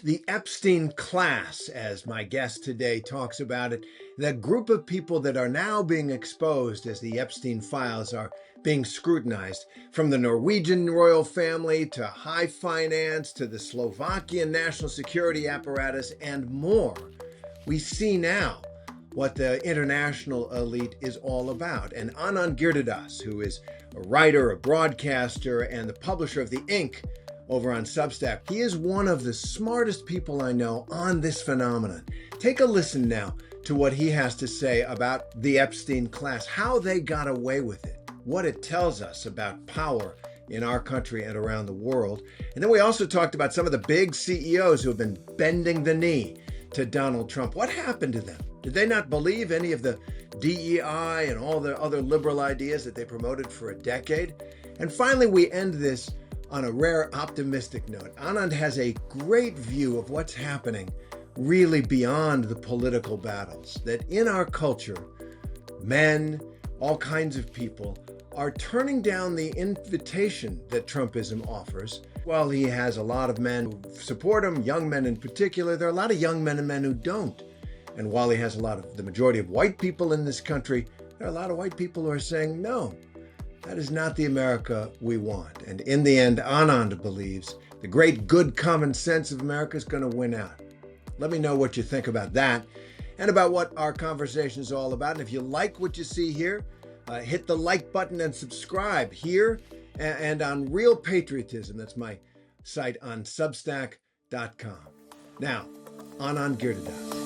The Epstein class, as my guest today talks about it, that group of people that are now being exposed as the Epstein files are being scrutinized, from the Norwegian royal family to high finance to the Slovakian national security apparatus and more. We see now what the international elite is all about. And Anand Giridharadas, who is a writer, a broadcaster, and the publisher of The Ink over on Substack, he is one of the smartest people I know on this phenomenon. Take a listen now to what he has to say about the Epstein class, how they got away with it, what it tells us about power in our country and around the world. And then we also talked about some of the big CEOs who have been bending the knee to Donald Trump. What happened to them? Did they not believe any of the DEI and all the other liberal ideas that they promoted for a decade? And finally, we end this on a rare optimistic note. Anand has a great view of what's happening really beyond the political battles, that in our culture, men, all kinds of people, are turning down the invitation that Trumpism offers. While he has a lot of men who support him, young men in particular, there are a lot of young men and men who don't. And while he has the majority of white people in this country, there are a lot of white people who are saying, no, that is not the America we want. And in the end, Anand believes the great good common sense of America is going to win out. Let me know what you think about that and about what our conversation is all about. And if you like what you see here, hit the like button and subscribe here and on Real Patriotism. That's my site on Substack.com. Now, Anand Giridharadas.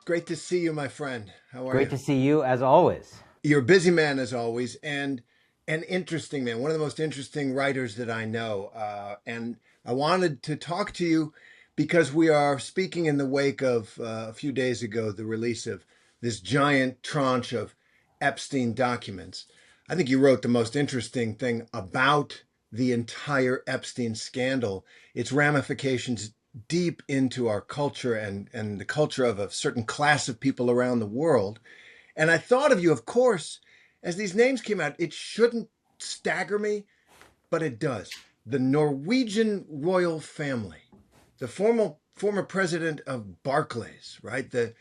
Great to see you, my friend. How are you? Great to see you, as always. You're a busy man, as always, and an interesting man, one of the most interesting writers that I know. And I wanted to talk to you because we are speaking in the wake of, a few days ago, the release of this giant tranche of Epstein documents. I think you wrote the most interesting thing about the entire Epstein scandal, its ramifications deep into our culture and the culture of a certain class of people around the world. And I thought of you, of course, as these names came out. It shouldn't stagger me, but it does. The Norwegian royal family, the former president of Barclays, right? The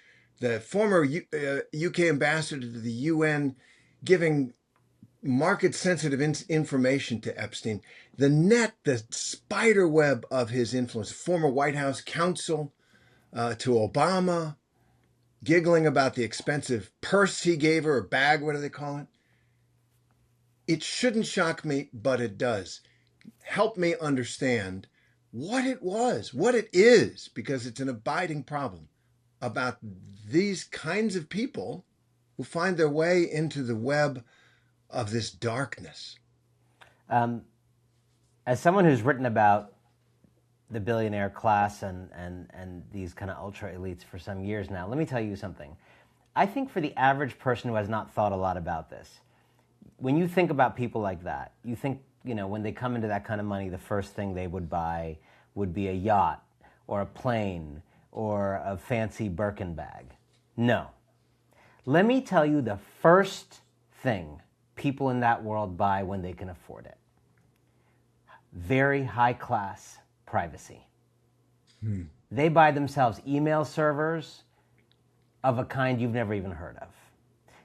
former UK ambassador to the UN, giving market-sensitive information to Epstein, the spider web of his influence, former White House counsel to Obama, giggling about the expensive purse he gave her, or bag, what do they call it? It shouldn't shock me, but it does. Help me understand what it was, what it is, because it's an abiding problem about these kinds of people who find their way into the web of this darkness. As someone who's written about the billionaire class and these kind of ultra elites for some years now, let me tell you something. I think for the average person who has not thought a lot about this, when you think about people like that, you think, when they come into that kind of money, the first thing they would buy would be a yacht or a plane or a fancy Birkin bag. No. Let me tell you the first thing people in that world buy when they can afford it. Very high-class privacy. They buy themselves email servers of a kind you've never even heard of.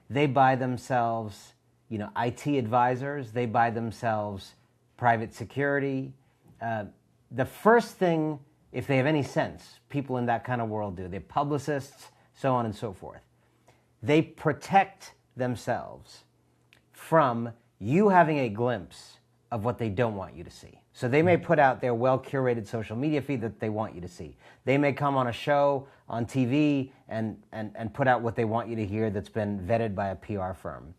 They buy themselves, IT advisors. They buy themselves private security. The first thing, if they have any sense, people in that kind of world do, they're publicists, so on and so forth. They protect themselves from you having a glimpse of what they don't want you to see. So they may put out their well-curated social media feed that they want you to see. They may come on a show on TV and put out what they want you to hear that's been vetted by a PR firm.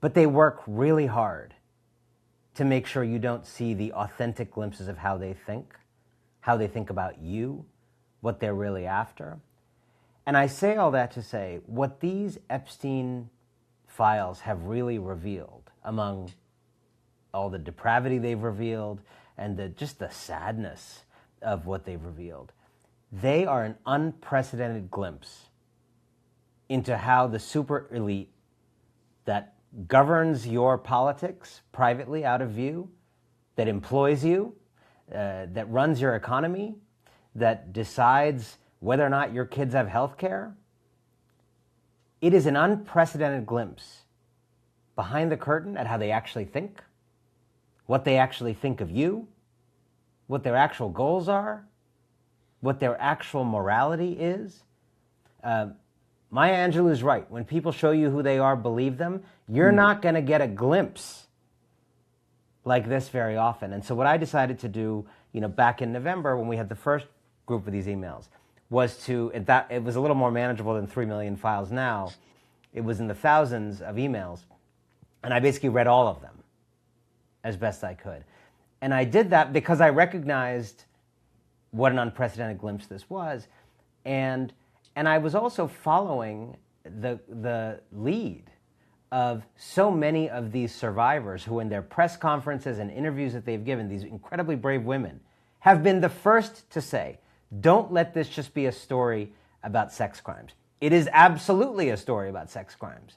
But they work really hard to make sure you don't see the authentic glimpses of how they think about you, what they're really after. And I say all that to say, what these Epstein files have really revealed, among all the depravity they've revealed and just the sadness of what they've revealed, they are an unprecedented glimpse into how the super elite that governs your politics privately out of view, that employs you, that runs your economy, that decides whether or not your kids have health care. It is an unprecedented glimpse behind the curtain at how they actually think, what they actually think of you, what their actual goals are, what their actual morality is. Maya Angelou is right. When people show you who they are, believe them. You're not going to get a glimpse like this very often. And so what I decided to do, back in November when we had the first group of these emails, was it was a little more manageable than 3 million files now. It was in the thousands of emails. And I basically read all of them as best I could. And I did that because I recognized what an unprecedented glimpse this was. And I was also following the lead of so many of these survivors who, in their press conferences and interviews that they've given, these incredibly brave women, have been the first to say, don't let this just be a story about sex crimes. It is absolutely a story about sex crimes.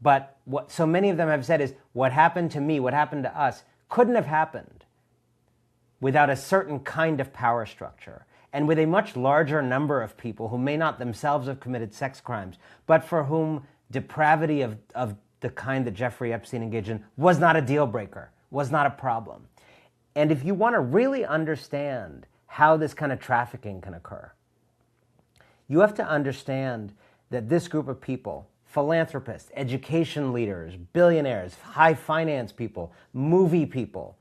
But what so many of them have said is, what happened to me, what happened to us, couldn't have happened without a certain kind of power structure and with a much larger number of people who may not themselves have committed sex crimes, but for whom depravity of the kind that Jeffrey Epstein engaged in was not a deal breaker, was not a problem. And if you want to really understand how this kind of trafficking can occur, you have to understand that this group of people, philanthropists, education leaders, billionaires, high finance people, movie people,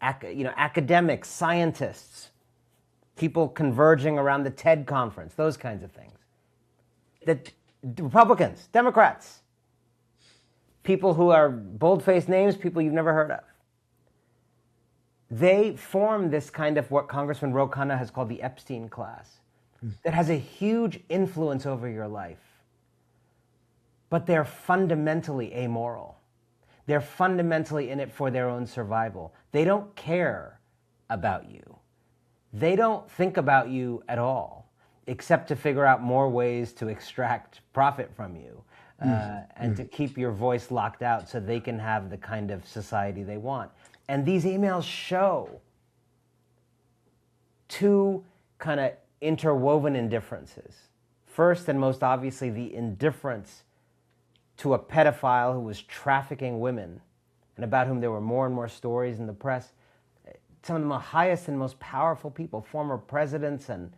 academics, scientists, people converging around the TED conference, those kinds of things. That Republicans, Democrats, people who are bold-faced names, people you've never heard of. They form this kind of what Congressman Ro Khanna has called the Epstein class that has a huge influence over your life. But they're fundamentally amoral. They're fundamentally in it for their own survival. They don't care about you. They don't think about you at all, except to figure out more ways to extract profit from you and to keep your voice locked out so they can have the kind of society they want. And these emails show two kind of interwoven indifferences. First and most obviously, the indifference to a pedophile who was trafficking women and about whom there were more and more stories in the press. Some of the highest and most powerful people, former presidents and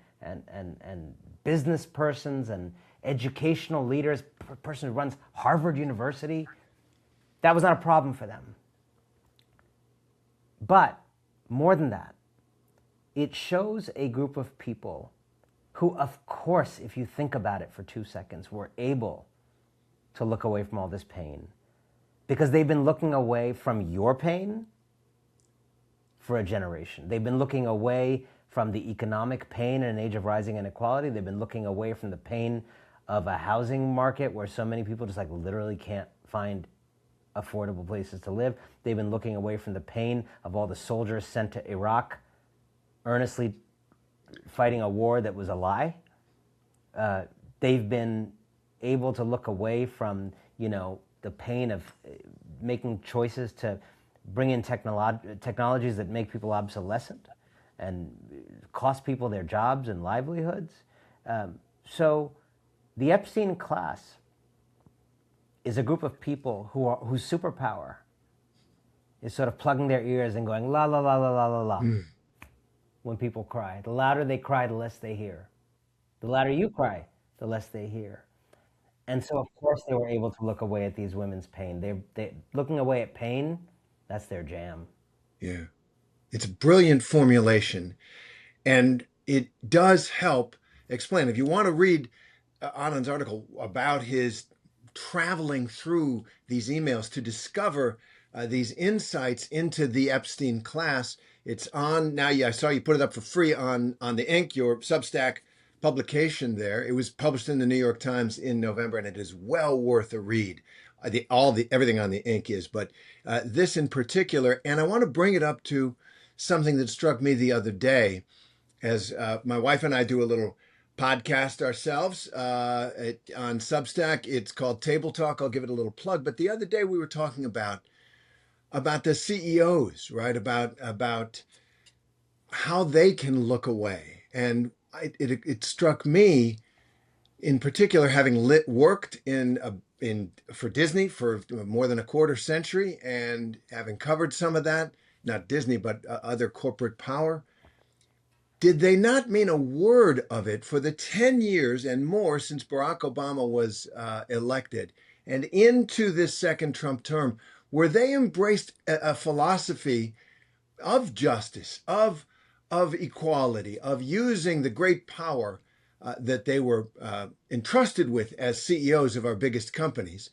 business persons and educational leaders, a person who runs Harvard University, that was not a problem for them. But more than that, it shows a group of people who, of course, if you think about it for 2 seconds, were able to look away from all this pain because they've been looking away from your pain for a generation. They've been looking away from the economic pain in an age of rising inequality. They've been looking away from the pain of a housing market where so many people just literally can't find affordable places to live. They've been looking away from the pain of all the soldiers sent to Iraq, earnestly fighting a war that was a lie. They've been able to look away from, the pain of making choices to bring in technologies that make people obsolescent and cost people their jobs and livelihoods. So the Epstein class is a group of people whose superpower is sort of plugging their ears and going la la la la la la la when people cry. The louder they cry, the less they hear. The louder you cry, the less they hear. And so, of course, they were able to look away at these women's pain. They looking away at pain, that's their jam. Yeah. It's a brilliant formulation. And it does help explain. If you want to read Anand's article about his traveling through these emails to discover these insights into the Epstein class, it's on now. I saw you put it up for free on the Inc., your Substack publication there. It was published in the New York Times in November, and it is well worth a read. Everything on the Inc. is, but this in particular, and I want to bring it up to something that struck me the other day, as my wife and I do a little podcast ourselves on Substack. It's called Table Talk. I'll give it a little plug. But the other day we were talking about the CEOs, right? About how they can look away, and it struck me in particular, having worked in for Disney for more than a quarter century, and having covered some of that, not Disney but other corporate power. Did they not mean a word of it for the 10 years and more since Barack Obama was elected and into this second Trump term, where they embraced a philosophy of justice, of equality, of using the great power that they were entrusted with as CEOs of our biggest companies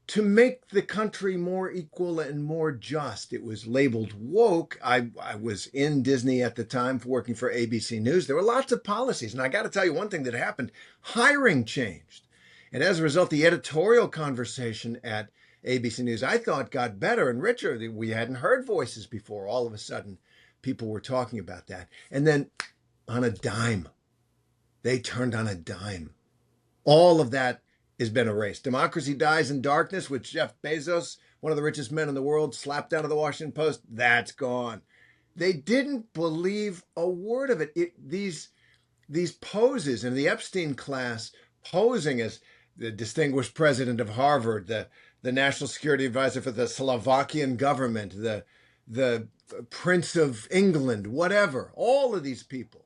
to make the country more equal and more just. It was labeled woke. I was in Disney at the time working for ABC News. There were lots of policies. And I got to tell you one thing that happened. Hiring changed. And as a result, the editorial conversation at ABC News, I thought, got better and richer. We hadn't heard voices before. All of a sudden, people were talking about that. And then on a dime, they turned on a dime. All of that has been erased. Democracy dies in darkness, which Jeff Bezos, one of the richest men in the world, slapped out of the Washington Post. That's gone. They didn't believe a word of it. These poses in the Epstein class, posing as the distinguished president of Harvard, the national security advisor for the Slovakian government, the Prince of England, whatever, all of these people,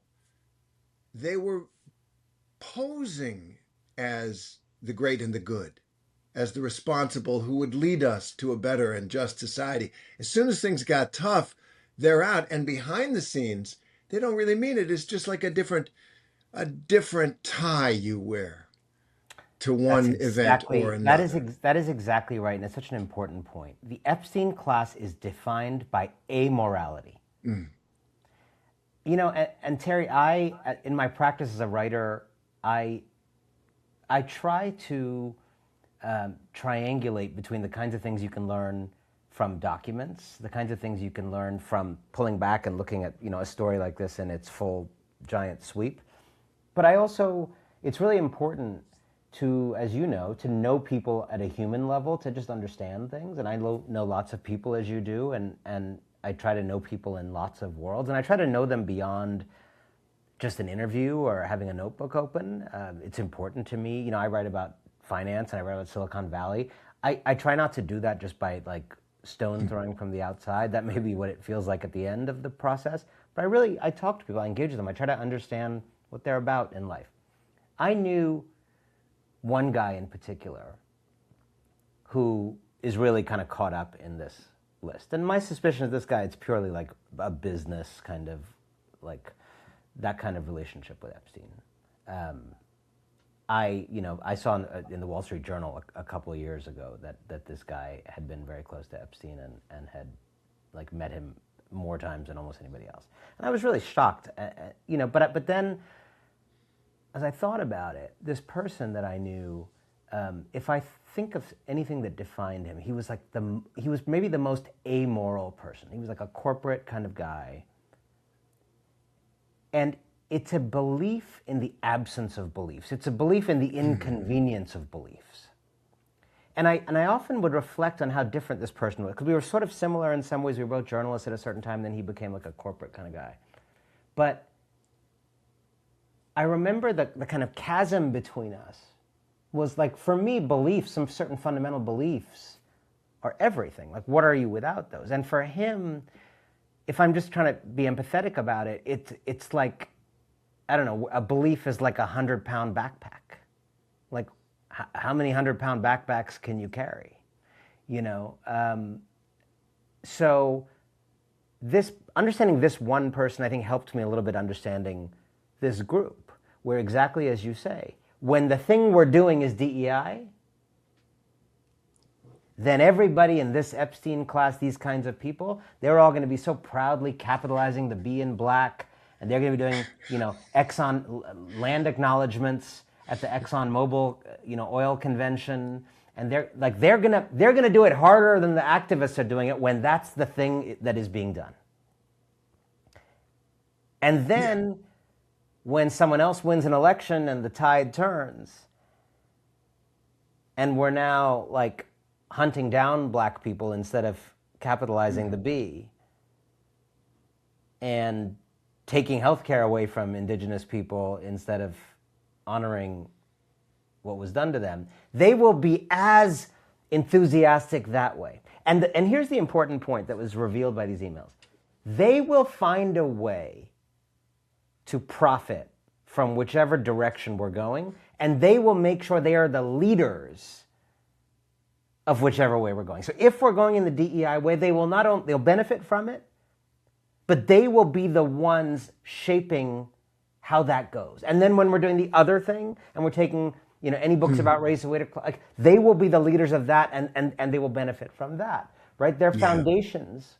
they were posing as the great and the good, as the responsible who would lead us to a better and just society. As soon as things got tough, they're out. And behind the scenes, they don't really mean it. It's just like a different tie you wear to one event or another. That is exactly right. And it's such an important point. The Epstein class is defined by amorality. Mm. You know, and Terry, in my practice as a writer, I try to triangulate between the kinds of things you can learn from documents, the kinds of things you can learn from pulling back and looking at, a story like this in its full giant sweep. But it's really important to, as you know, to know people at a human level, to just understand things. And I know lots of people as you do, and I try to know people in lots of worlds, and I try to know them beyond just an interview or having a notebook open. It's important to me. I write about finance and I write about Silicon Valley. I try not to do that just by stone throwing from the outside. That may be what it feels like at the end of the process. But I talk to people, I engage with them. I try to understand what they're about in life. I knew one guy in particular who is really kind of caught up in this list. And my suspicion of this guy, it's purely like a business kind of that kind of relationship with Epstein. I saw in the Wall Street Journal a couple of years ago that this guy had been very close to Epstein and had met him more times than almost anybody else. And I was really shocked, but then as I thought about it, this person that I knew, if I think of anything that defined him, he was maybe the most amoral person. He was like a corporate kind of guy. And it's a belief in the absence of beliefs. It's a belief in the inconvenience of beliefs. And I often would reflect on how different this person was, because we were sort of similar in some ways. We were both journalists at a certain time, then he became like a corporate kind of guy. But I remember the kind of chasm between us was for me, beliefs, some certain fundamental beliefs are everything. What are you without those? And for him, if I'm just trying to be empathetic about it, it's like, I don't know, a belief is like 100-pound backpack. How many 100-pound backpacks can you carry? So understanding this one person, I think, helped me a little bit understanding this group, where exactly as you say, when the thing we're doing is DEI, then everybody in this Epstein class, these kinds of people, they're all going to be so proudly capitalizing the B in black, and they're going to be doing, Exxon land acknowledgments at the Exxon Mobil, oil convention, and they're going to do it harder than the activists are doing it when that's the thing that is being done. And then when someone else wins an election and the tide turns, and we're now like hunting down black people instead of capitalizing the B, and taking healthcare away from indigenous people instead of honoring what was done to them, they will be as enthusiastic that way. And here's the important point that was revealed by these emails. They will find a way to profit from whichever direction we're going, and they will make sure they are the leaders of whichever way we're going. So if we're going in the DEI way, they will not only, they'll benefit from it, but they will be the ones shaping how that goes. And then when we're doing the other thing, and we're taking, you know, any books about race, like, they will be the leaders of that, and they will benefit from that, right? Their foundations,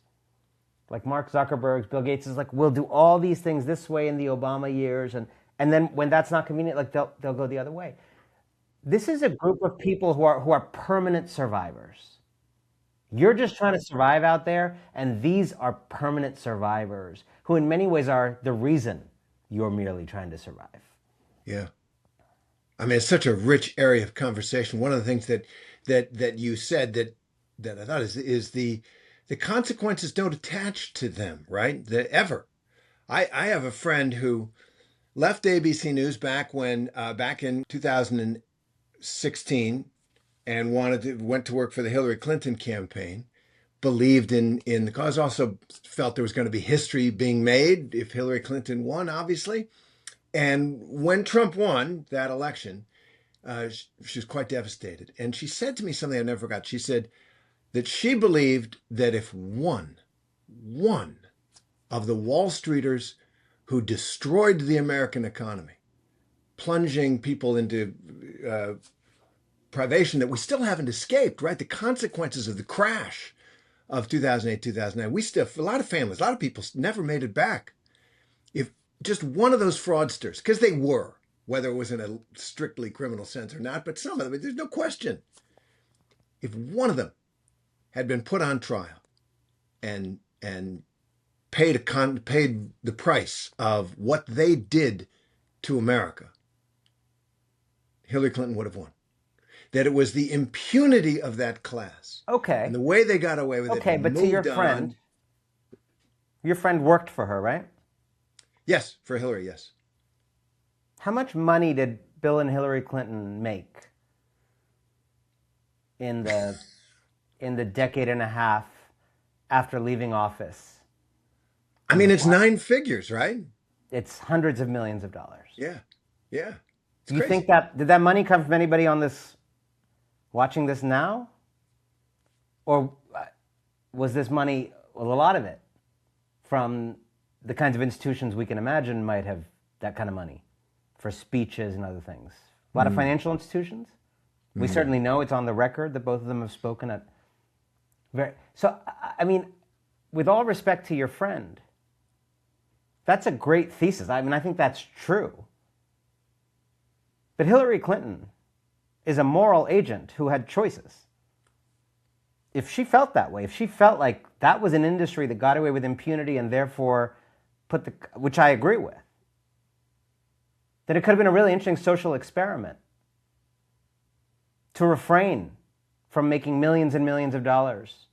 like Mark Zuckerberg's, Bill Gates is like, we'll do all these things this way in the Obama years, and then when that's not convenient, like they'll go the other way. This is a group of people who are permanent survivors. You're just trying to survive out there, and these are permanent survivors who in many ways are the reason you're merely trying to survive. Yeah. I mean, it's such a rich area of conversation. One of the things that you said that I thought is the consequences don't attach to them, right? Ever. I have a friend who left ABC News back in 2016 and went to work for the Hillary Clinton campaign, believed in the cause, also felt there was going to be history being made if Hillary Clinton won, obviously. And when Trump won that election, she was quite devastated. And she said to me something I never forgot. She said that she believed that if one of the Wall Streeters who destroyed the American economy, plunging people into privation that we still haven't escaped, right? The consequences of the crash of 2008, 2009, a lot of families, a lot of people never made it back. If just one of those fraudsters, because they were, whether it was in a strictly criminal sense or not, but some of them, there's no question. If one of them had been put on trial and paid the price of what they did to America, Hillary Clinton would have won. That it was the impunity of that class. Okay. And the way they got away with it. Okay, but to your friend worked for her, right? Yes, for Hillary, yes. How much money did Bill and Hillary Clinton make in the decade and a half after leaving office? I mean, it's 9 figures, right? It's hundreds of millions of dollars. Yeah, yeah. Do you think did that money come from anybody on this, watching this now? Or was this money, well, a lot of it, from the kinds of institutions we can imagine might have that kind of money for speeches and other things? A lot of financial institutions. We certainly know, it's on the record that both of them have spoken at so, I mean, with all respect to your friend, that's a great thesis. I mean, I think that's true. But Hillary Clinton is a moral agent who had choices. If she felt that way, if she felt like that was an industry that got away with impunity and therefore which I agree with, then it could have been a really interesting social experiment to refrain from making millions and millions of dollars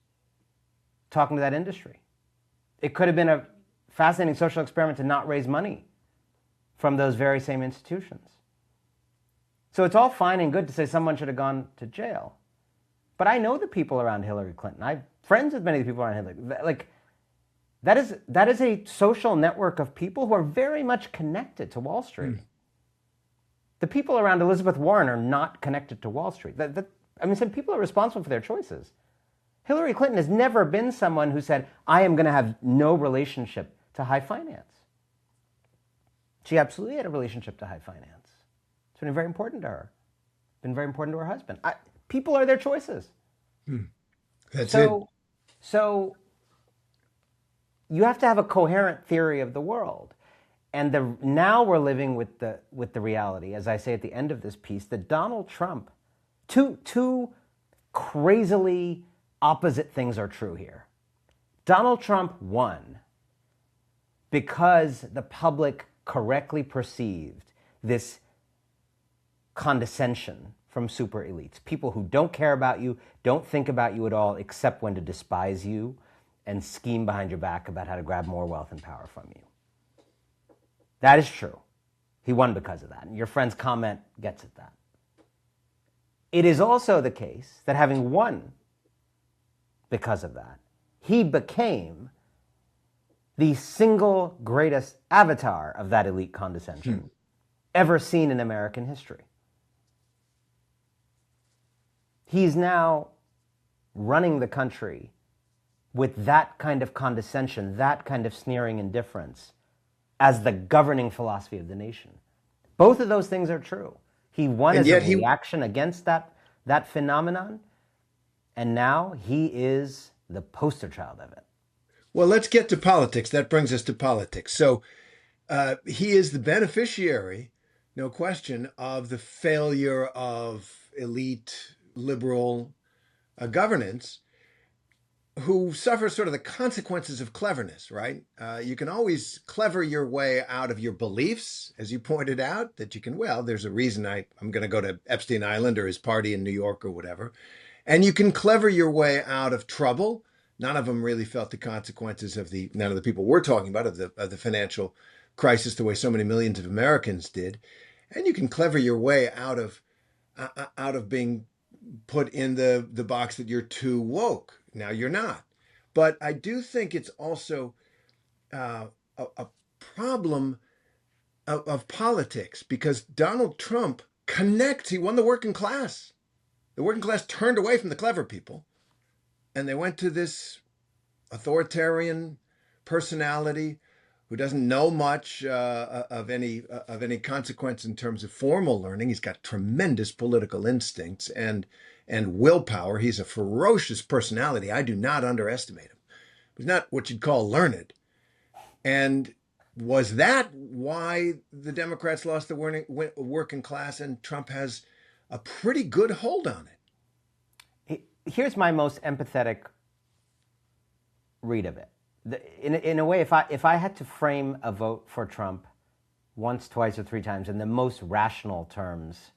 talking to that industry. It could have been a fascinating social experiment to not raise money from those very same institutions. So it's all fine and good to say someone should have gone to jail. But I know the people around Hillary Clinton. I'm friends with many of the people around Hillary. Like, that is a social network of people who are very much connected to Wall Street. The people around Elizabeth Warren are not connected to Wall Street. I mean, some people are responsible for their choices. Hillary Clinton has never been someone who said, I am going to have no relationship to high finance. She absolutely had a relationship to high finance. It's been very important to her. Been very important to her husband. People are their choices. That's it. So you have to have a coherent theory of the world. And now we're living with the reality, as I say at the end of this piece, that Donald Trump, two crazily opposite things are true here. Donald Trump won because the public correctly perceived this condescension from super elites, people who don't care about you, don't think about you at all, except when to despise you and scheme behind your back about how to grab more wealth and power from you. That is true. He won because of that. And your friend's comment gets at that. It is also the case that having won because of that, he became the single greatest avatar of that elite condescension ever seen in American history. He's now running the country with that kind of condescension, that kind of sneering indifference as the governing philosophy of the nation. Both of those things are true. He won as a reaction against that phenomenon, and now he is the poster child of it. Well, let's get to politics. That brings us to politics. So he is the beneficiary, no question, of the failure of elite liberal governance, who suffer sort of the consequences of cleverness, right? You can always clever your way out of your beliefs, as you pointed out, that you can, well, there's a reason I'm going to go to Epstein Island or his party in New York or whatever. And you can clever your way out of trouble. None of them really felt the consequences of none of the people we're talking about, of the financial crisis the way so many millions of Americans did. And you can clever your way out of being put in the box that you're too woke. Now you're not. But I do think it's also a problem of politics, because Donald Trump connects. He won the working class. The working class turned away from the clever people, and they went to this authoritarian personality who doesn't know much of any consequence in terms of formal learning. He's got tremendous political instincts and willpower. He's a ferocious personality. I do not underestimate him. He's not what you'd call learned. And was that why the Democrats lost the working class, and Trump has a pretty good hold on it? Here's my most empathetic read of it. In a way, if I had to frame a vote for Trump once, twice, or three times in the most rational terms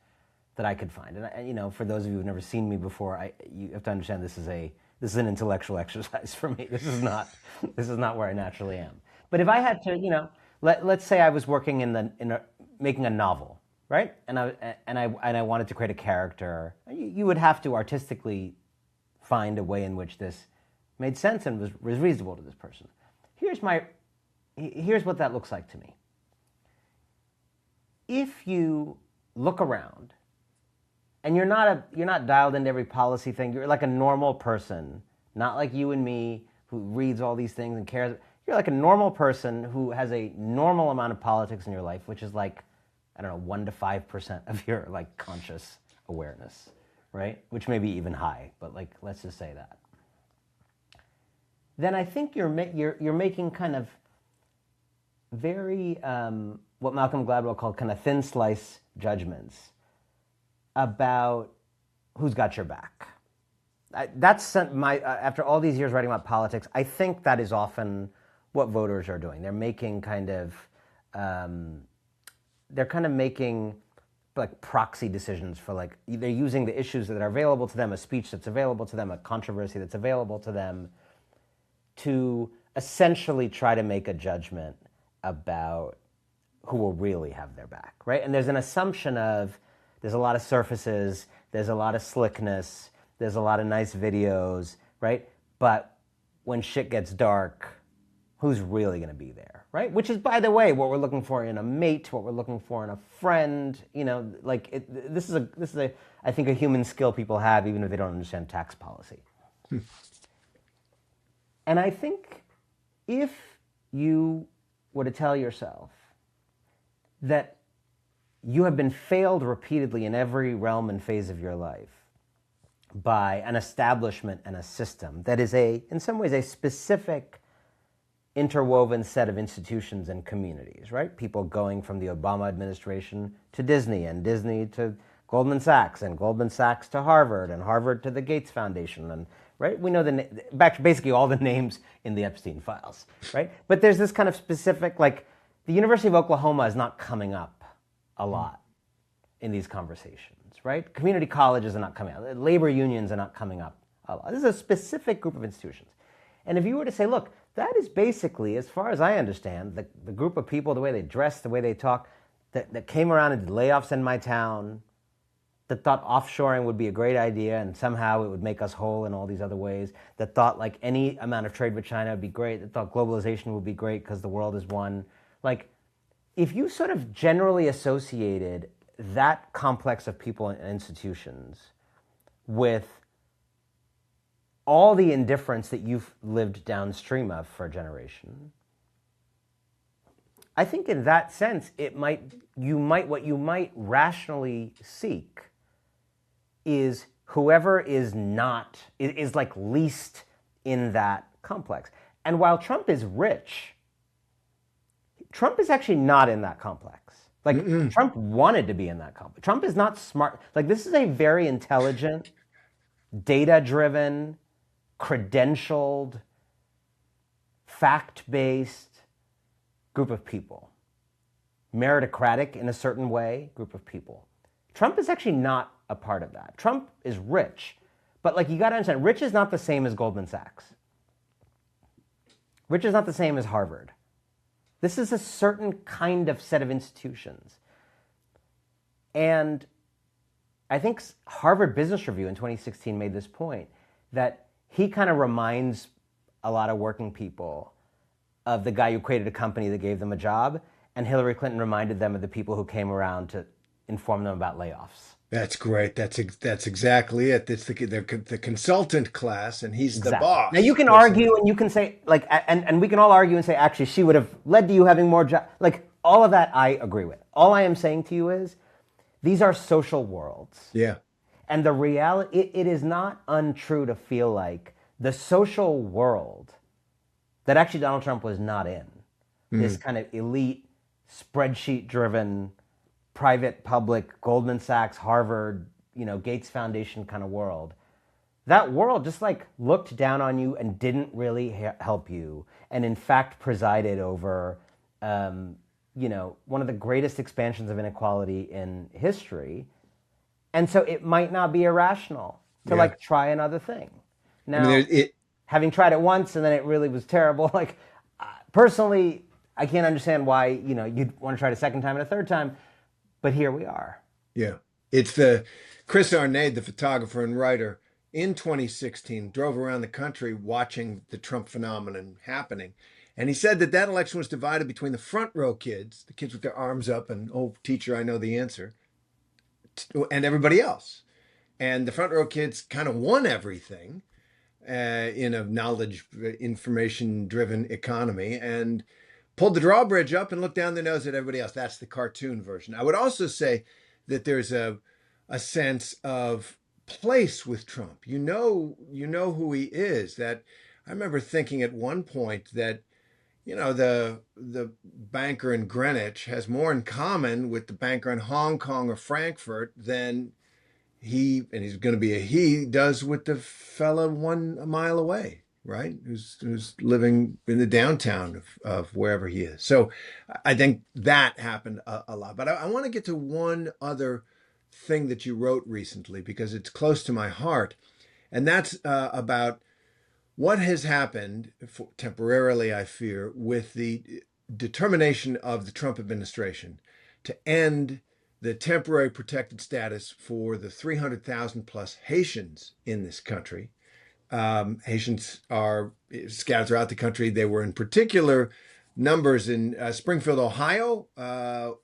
that I could find, and for those of you who've never seen me before, you have to understand this is an intellectual exercise for me. This is not where I naturally am. But if I had to, let's say I was working making a novel, right? And I wanted to create a character. You would have to artistically find a way in which this made sense and was reasonable to this person. Here's what that looks like to me. If you look around and you're not dialed into every policy thing, you're like a normal person, not like you and me who reads all these things and cares. You're like a normal person who has a normal amount of politics in your life, which is like, 1 to 5% of your conscious awareness, right? Which may be even high, but let's just say that. Then I think you're making kind of very what Malcolm Gladwell called kind of thin slice judgments about who's got your back. That's after all these years writing about politics, I think that is often what voters are doing. They're making making proxy decisions for they're using the issues that are available to them, a speech that's available to them, a controversy that's available to them, to essentially try to make a judgment about who will really have their back, right? And there's an assumption of there's a lot of surfaces, there's a lot of slickness, there's a lot of nice videos, right? But when shit gets dark, who's really going to be there, right? Which is, by the way, what we're looking for in a mate, what we're looking for in a friend. This is I think a human skill people have, even if they don't understand tax policy. And I think if you were to tell yourself that you have been failed repeatedly in every realm and phase of your life by an establishment and a system that is in some ways, a specific interwoven set of institutions and communities, right? People going from the Obama administration to Disney, and Disney to Goldman Sachs, and Goldman Sachs to Harvard, and Harvard to the Gates Foundation, and right? We know basically all the names in the Epstein files, right? But there's this kind of specific, the University of Oklahoma is not coming up a lot in these conversations, right? Community colleges are not coming up. Labor unions are not coming up a lot. This is a specific group of institutions. And if you were to say, look, that is basically, as far as I understand, the group of people, the way they dress, the way they talk, that came around and did layoffs in my town, that thought offshoring would be a great idea and somehow it would make us whole in all these other ways, that thought like any amount of trade with China would be great, that thought globalization would be great because the world is one. Like, if you sort of generally associated that complex of people and institutions with all the indifference that you've lived downstream of for a generation, I think in that sense, what you might rationally seek is whoever is like least in that complex. And while Trump is rich, Trump is actually not in that complex. Like, Trump wanted to be in that complex. Trump is not smart. Like, this is a very intelligent, data-driven, credentialed, fact-based group of people. Meritocratic in a certain way group of people. Trump is actually not a part of that. Trump is rich, but like, you got to understand, rich is not the same as Goldman Sachs. Rich is not the same as Harvard. This is a certain kind of set of institutions. And I think Harvard Business Review in 2016 made this point, that he kind of reminds a lot of working people of the guy who created a company that gave them a job, and Hillary Clinton reminded them of the people who came around to inform them about layoffs. That's great. That's exactly it. It's the consultant class, and he's the boss. Now you can argue, and you can say like, and we can all argue and say, actually, she would have led to you having more jobs. Like, all of that, I agree with. All I am saying to you is, these are social worlds. Yeah. And the reality, it is not untrue to feel like the social world that actually Donald Trump was not in, this kind of elite, spreadsheet-driven, private, public, Goldman Sachs, Harvard, Gates Foundation kind of world. That world just like looked down on you and didn't really help you, and in fact presided over, one of the greatest expansions of inequality in history. And so it might not be irrational to like try another thing. Now, having tried it once and then it really was terrible, like, personally, I can't understand why, you'd want to try it a second time and a third time, but here we are. Yeah. It's Chris Arnade, the photographer and writer, in 2016 drove around the country watching the Trump phenomenon happening. And he said that election was divided between the front row kids, the kids with their arms up and, oh, teacher, I know the answer, and everybody else. And the front row kids kind of won everything in a knowledge, information-driven economy, and pulled the drawbridge up and looked down the nose at everybody else. That's the cartoon version. I would also say that there's a sense of place with Trump. You know who he is. That I remember thinking at one point that, the banker in Greenwich has more in common with the banker in Hong Kong or Frankfurt than he's going to be he does with the fella 1 mile away, right? Who's living in the downtown of wherever he is. So I think that happened a lot. But I want to get to one other thing that you wrote recently, because it's close to my heart. And that's about what has happened, temporarily, I fear, with the determination of the Trump administration to end the temporary protected status for the 300,000 plus Haitians in this country. Haitians are scattered throughout the country. They were in particular numbers in Springfield, Ohio,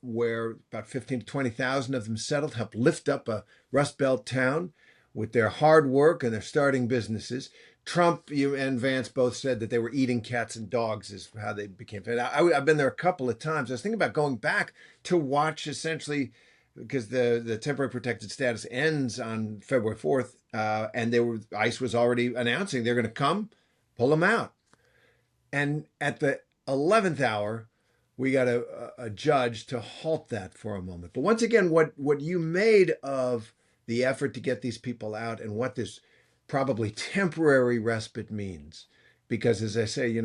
where about 15 to 20,000 of them settled, helped lift up a Rust Belt town with their hard work and their starting businesses. Trump and Vance both said that they were eating cats and dogs is how they became. I've been there a couple of times. I was thinking about going back to watch, essentially, because the temporary protected status ends on February 4th, and ICE was already announcing they're going to come, pull them out. And at the 11th hour, we got a judge to halt that for a moment. But once again, what you made of the effort to get these people out and what this probably temporary respite means, because as I say,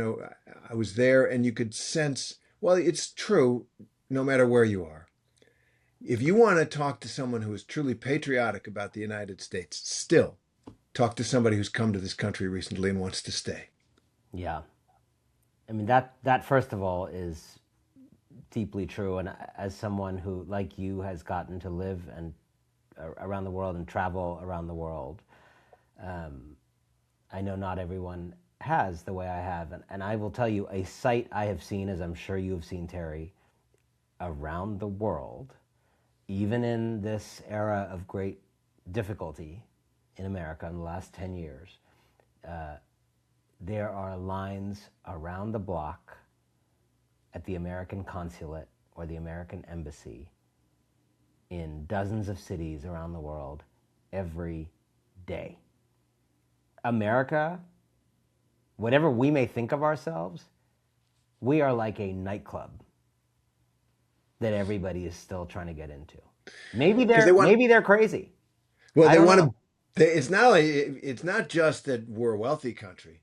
I was there and you could sense Well, it's true no matter where you are. If you want to talk to someone who is truly patriotic about the United States, still talk to somebody who's come to this country recently and wants to stay. Yeah. I mean, that first of all is deeply true. And as someone who, like you, has gotten to live and around the world and travel around the world, I know not everyone has the way I have. And I will tell you, a sight I have seen, as I'm sure you have seen, Terry, around the world, even in this era of great difficulty in America in the last 10 years, there are lines around the block at the American consulate or the American embassy in dozens of cities around the world every day. America, whatever we may think of ourselves, we are like a nightclub that everybody is still trying to get into. Maybe they're crazy. Well, I they don't want know. to. It's not just that we're a wealthy country.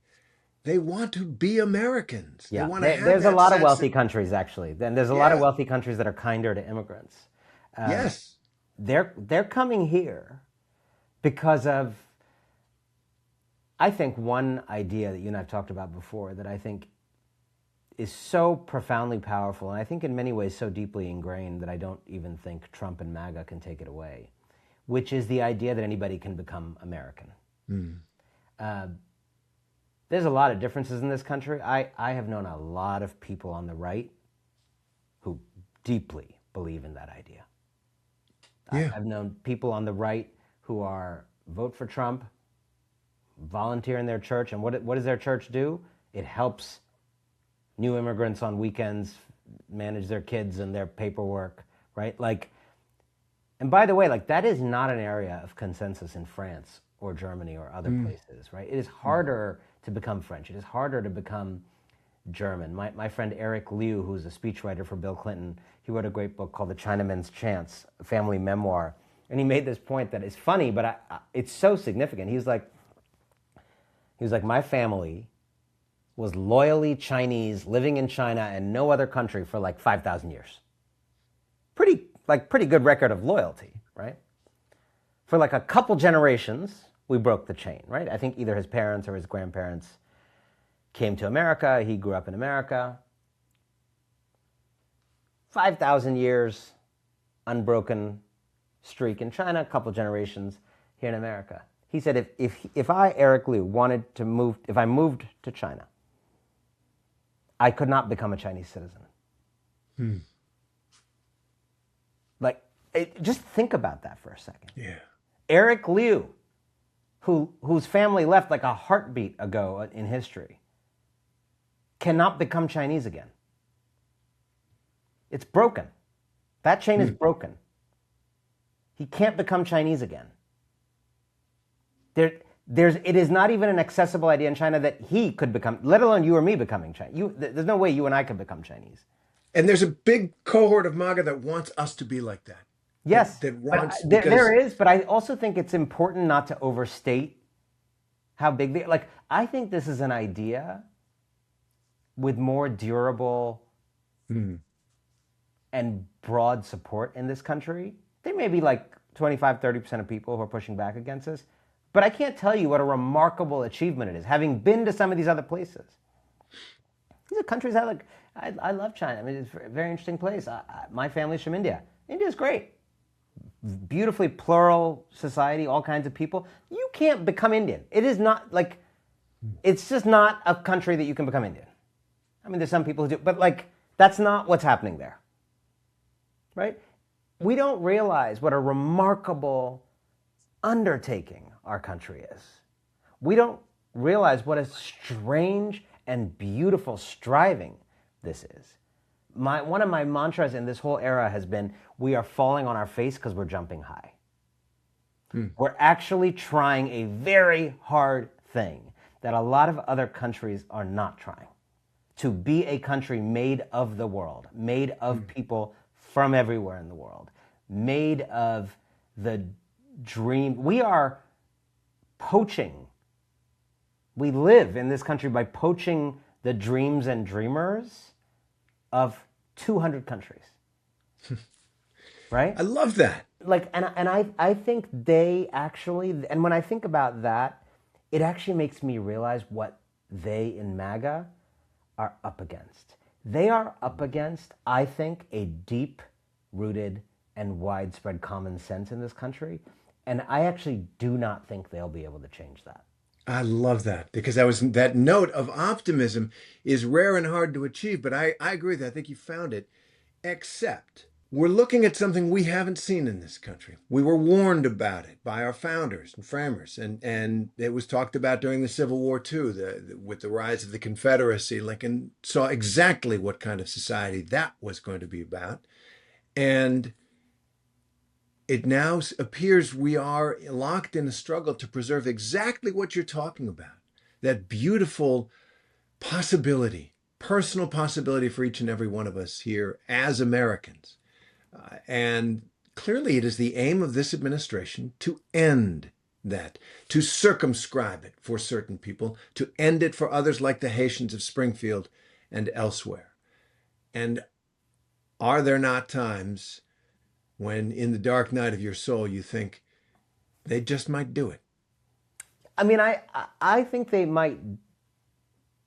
They want to be Americans. They Yeah, want to have there's a that lot of sense wealthy that, countries actually, and there's a lot of yeah, wealthy countries that are kinder to immigrants. yes. They're coming here because of, I think, one idea that you and I've talked about before that I think is so profoundly powerful, and I think in many ways so deeply ingrained that I don't even think Trump and MAGA can take it away, which is the idea that anybody can become American. There's a lot of differences in this country. I have known a lot of people on the right who deeply believe in that idea. Yeah. I've known people on the right who are vote for Trump, volunteer in their church, and what does their church do? It helps new immigrants on weekends manage their kids and their paperwork, right? Like, and by the way, like that is not an area of consensus in France or Germany or other places, right? It is harder to become French. It is harder to become German. My friend Eric Liu, who's a speechwriter for Bill Clinton, he wrote a great book called The Chinaman's Chance, a family memoir. And he made this point that is funny, but it's so significant. He was like, my family was loyally Chinese, living in China and no other country for like 5,000 years. Pretty good record of loyalty, right? For like a couple generations, we broke the chain, right? I think either his parents or his grandparents came to America. He grew up in America. 5,000 years, unbroken streak in China, a couple generations here in America. He said, if I, Eric Liu, wanted to move, if I moved to China, I could not become a Chinese citizen. Like, just think about that for a second. Yeah. Eric Liu, whose family left like a heartbeat ago in history, cannot become Chinese again. It's broken. That chain is broken. He can't become Chinese again. It is not even an accessible idea in China that he could become, let alone you or me becoming Chinese. There's no way you and I could become Chinese. And there's a big cohort of MAGA that wants us to be like that. Yes, That wants, but because there is, but I also think it's important not to overstate how big like, I think this is an idea with more durable and broad support in this country. There may be like 25, 30% of people who are pushing back against this, but I can't tell you what a remarkable achievement it is, having been to some of these other places. These are countries I love China. I mean, it's a very interesting place. My family's from India. India's great. Beautifully plural society, all kinds of people. You can't become Indian. It is not like, it's just not a country that you can become Indian. I mean, there's some people who do, but like, that's not what's happening there, right? We don't realize what a remarkable undertaking our country is. We don't realize what a strange and beautiful striving this is. One of my mantras in this whole era has been, we are falling on our face because we're jumping high. We're actually trying a very hard thing that a lot of other countries are not trying. To be a country made of the world, made of people from everywhere in the world, made of the dream. We are poaching. We live in this country by poaching the dreams and dreamers of 200 countries, right? I love that. Like, and I think they actually, and when I think about that, it actually makes me realize what they in MAGA are up against. They are up against, I think, a deep-rooted and widespread common sense in this country, and I actually do not think they'll be able to change that. I love that because that note of optimism is rare and hard to achieve, but I agree with that. I think you found it, except we're looking at something we haven't seen in this country. We were warned about it by our founders and framers, and it was talked about during the Civil War too. With the rise of the Confederacy, Lincoln saw exactly what kind of society that was going to be about, and it now appears we are locked in a struggle to preserve exactly what you're talking about. That beautiful possibility, personal possibility for each and every one of us here as Americans. And clearly, it is the aim of this administration to end that, to circumscribe it for certain people, to end it for others like the Haitians of Springfield and elsewhere. And are there not times when in the dark night of your soul you think they just might do it? I mean, I think they might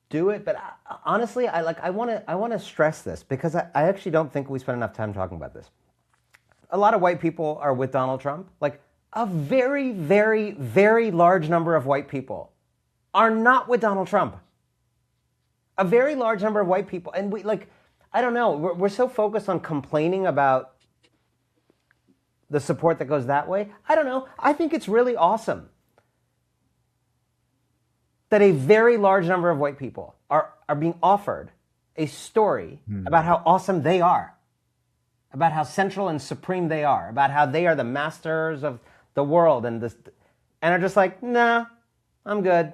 do it, but honestly, I want to stress this because I actually don't think we spend enough time talking about this. A lot of white people are with Donald Trump. Like a very, very, very large number of white people are not with Donald Trump. A very large number of white people, and I don't know, we're so focused on complaining about the support that goes that way. I don't know. I think it's really awesome that a very large number of white people are being offered a story about how awesome they are, about how central and supreme they are, about how they are the masters of the world, and are just like, nah, I'm good.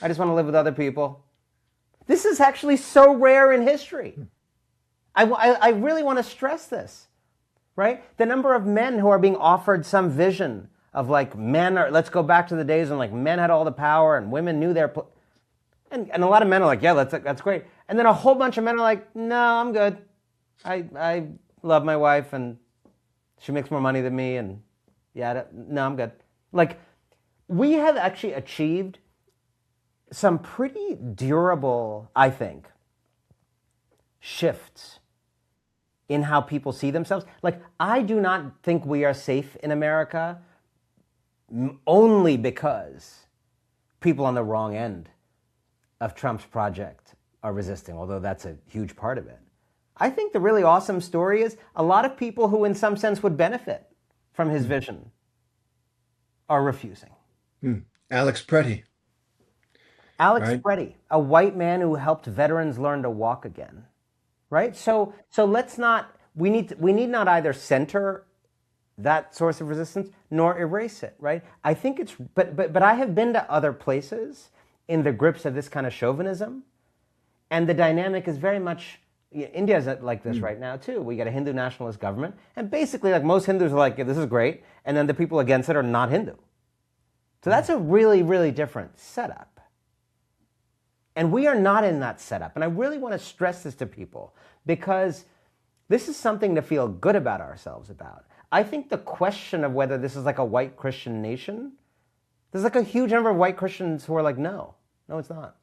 I just want to live with other people. This is actually so rare in history. I really want to stress this. Right? The number of men who are being offered some vision of like let's go back to the days when like men had all the power and women knew their and a lot of men are like, yeah, that's great. And then a whole bunch of men are like, no, I'm good. I love my wife and she makes more money than me and yeah, no, I'm good. Like we have actually achieved some pretty durable, I think, shifts in how people see themselves. Like, I do not think we are safe in America only because people on the wrong end of Trump's project are resisting, although that's a huge part of it. I think the really awesome story is a lot of people who in some sense would benefit from his vision are refusing. Alex Pretty. Pretty, a white man who helped veterans learn to walk again. Right? So let's not, we need not either center that source of resistance nor erase it, right? I think it's, but I have been to other places in the grips of this kind of chauvinism, and the dynamic is very much, India is like this right now too. We got a Hindu nationalist government, and basically like most Hindus are like, yeah, this is great, and then the people against it are not Hindu. So that's a really, really different setup. And we are not in that setup. And I really want to stress this to people because this is something to feel good about ourselves about. I think the question of whether this is like a white Christian nation, there's like a huge number of white Christians who are like, no, it's not.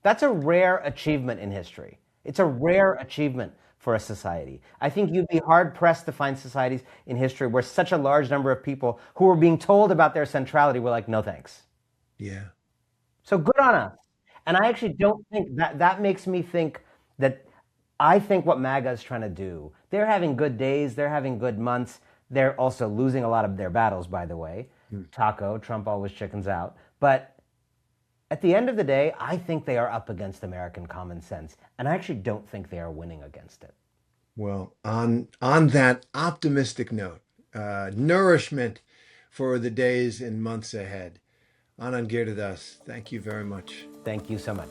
That's a rare achievement in history. It's a rare achievement for a society. I think you'd be hard-pressed to find societies in history where such a large number of people who were being told about their centrality were like, no thanks. Yeah. So good on us. And I actually don't think that makes me think that I think what MAGA is trying to do, they're having good days, they're having good months. They're also losing a lot of their battles, by the way. Taco, Trump always chickens out. But at the end of the day, I think they are up against American common sense. And I actually don't think they are winning against it. Well, on that optimistic note, nourishment for the days and months ahead. Anand Giridharadas, thank you very much. Thank you so much.